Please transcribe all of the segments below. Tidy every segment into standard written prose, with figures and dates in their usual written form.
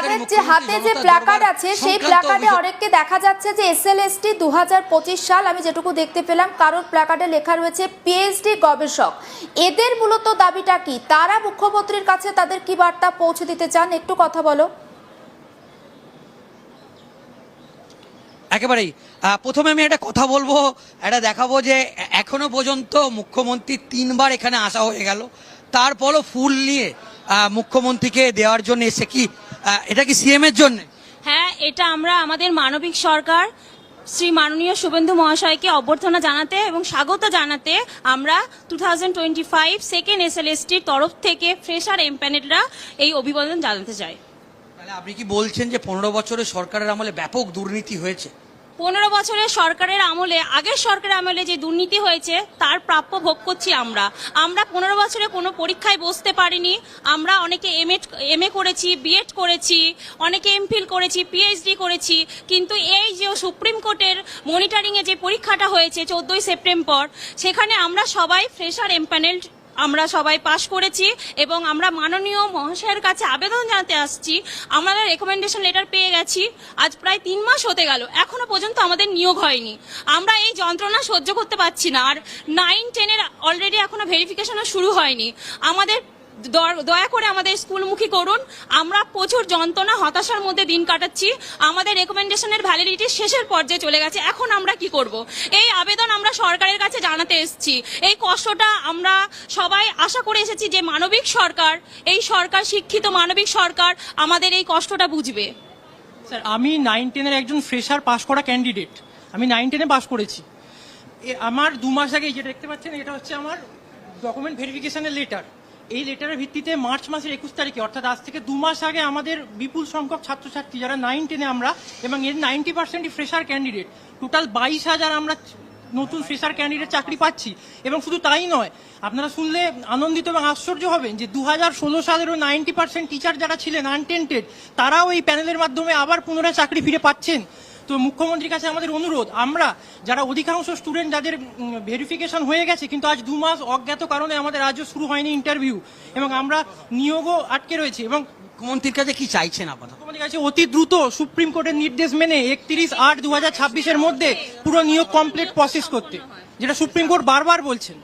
তাদের যে হাতে যে প্ল্যাকার্ড আছে সেই প্ল্যাকার্ডে অনেককে দেখা যাচ্ছে যে এসএলএসটি 2025 সাল, আমি যেটুকু দেখতে পেলাম কারোর প্ল্যাকার্ডে লেখা রয়েছে পিএইচডি গবেষক। এদের মূলত দাবিটা কি? তারা মুখ্যমন্ত্রীর কাছে তাদের কি বার্তা পৌঁছে দিতে চান, একটু কথা বলো। একেবারেই প্রথমে আমি একটা কথা বলবো, এটা দেখাবো যে এখনো পর্যন্ত মুখ্যমন্ত্রী 3 বার এখানে আসা হয়ে গেল, তারপরও ফুল নিয়ে মুখ্যমন্ত্রীকে দেওয়ার জন্য এসে কি এটা কি সিএম এর জন্য? হ্যাঁ, এটা আমরা আমাদের মানবিক সরকার শ্রী মাননীয় শুভেন্দু মহাশয়কে অভ্যর্থনা জানাতে এবং স্বাগত জানাতে আমরা 2025 সেকেন্ড এসএলএসটির তরফ থেকে ফ্রেশার এমপ্যানেলরা এই অভিবাদন জানাতে চাই। তাহলে আপনি কি বলছেন যে 15 বছরের সরকারের আমলে ব্যাপক দুর্নীতি হয়েছে? 15 বছরের সরকারের আমলে, আগের সরকারের আমলে যে দুর্নীতি হয়েছে তার প্রাপ্য ভোগ করছি আমরা। 15 বছরে কোনো পরীক্ষায় বসতে পারিনি। আমরা অনেকে এমএ করেছি, বিএড করেছি, অনেকে এমফিল করেছি, পিএইচডি করেছি, কিন্তু এই যে সুপ্রিম কোর্টের মনিটরিংয়ে যে পরীক্ষাটা হয়েছে 14ই সেপ্টেম্বর, সেখানে আমরা সবাই ফ্রেশার এমপ্যানেল আমরা সবাই পাশ করেছি এবং আমরা মাননীয় মহাশয়ের কাছে আবেদন জানাতে আসছি। আমরা রেকমেন্ডেশন লেটার পেয়ে গেছি, আজ প্রায় 3 মাস হতে গেল, এখনো পর্যন্ত আমাদের নিয়োগ হয়নি। আমরা এই যন্ত্রণা সহ্য করতে পারছি না। আর 9-10 অলরেডি এখনো ভেরিফিকেশনও শুরু হয়নি। আমাদের দয়া করে আমাদের স্কুলমুখী করুন। আমরা প্রচুর যন্ত্রণা হতাশার মধ্যে দিন কাটাচ্ছি। আমাদের রেকমেন্ডেশনের ভ্যালিডিটি শেষের পর্যায়ে চলে গেছে, এখন আমরা কি করব? এই আবেদন আমরা সরকারের কাছে জানাতে এসেছি। এই কষ্টটা আমরা সবাই আশা করে এসেছি যে মানবিক সরকার, এই সরকার শিক্ষিত মানবিক সরকার আমাদের এই কষ্টটা বুঝবে। স্যার, আমি 9-10 একজন ফ্রেশার পাস করা ক্যান্ডিডেট। আমি 9-10 পাস করেছি। আমার 2 মাস আগে যেটা দেখতে পাচ্ছেন, এটা হচ্ছে আমার ডকুমেন্ট ভেরিফিকেশনের লেটার। এই লেটারের ভিত্তিতে মার্চ মাসের 21 তারিখে, অর্থাৎ আজ থেকে 2 মাস আগে আমাদের বিপুল সংখ্যক ছাত্রছাত্রী যারা 9-10 আমরা, এবং এর 90% ফ্রেশার ক্যান্ডিডেট, টোটাল 22,000 আমরা নতুন ফ্রেশার ক্যান্ডিডেট চাকরি পাচ্ছি। এবং শুধু তাই নয়, আপনারা শুনলে আনন্দিত এবং আশ্চর্য হবেন যে 2016 সালেরও 90% টিচার যারা ছিলেন আনটেন্টেড, তারাও এই প্যানেলের মাধ্যমে আবার পুনরায় চাকরি ফিরে পাচ্ছেন। তো মুখ্যমন্ত্রীর কাছে আমাদের অনুরোধ, আমরা যারা অধিকাংশ স্টুডেন্ট যাদের ভেরিফিকেশন হয়ে গেছে কিন্তু আজ 2 মাস অজ্ঞাত কারণে আমাদের আজও শুরু হয়নি ইন্টারভিউ, এবং আমরা নিয়োগও আটকে রয়েছে, এবং মুখ্যমন্ত্রীর কাছে কি চাইছেন আপাতত? মুখ্যমন্ত্রীর কাছে অতি দ্রুত সুপ্রিম কোর্টের নির্দেশ মেনে 31/8/2026 এর মধ্যে পুরো নিয়োগ কমপ্লিট প্রসেস করতে, যেটা সুপ্রিম কোর্ট বারবার বলছেন।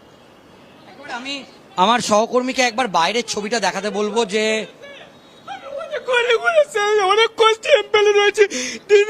আমি আমার সহকর্মীকে একবার বাইরের ছবিটা দেখাতে বলবো যে অনেক কষ্টে এমপেলে রয়েছে, দিন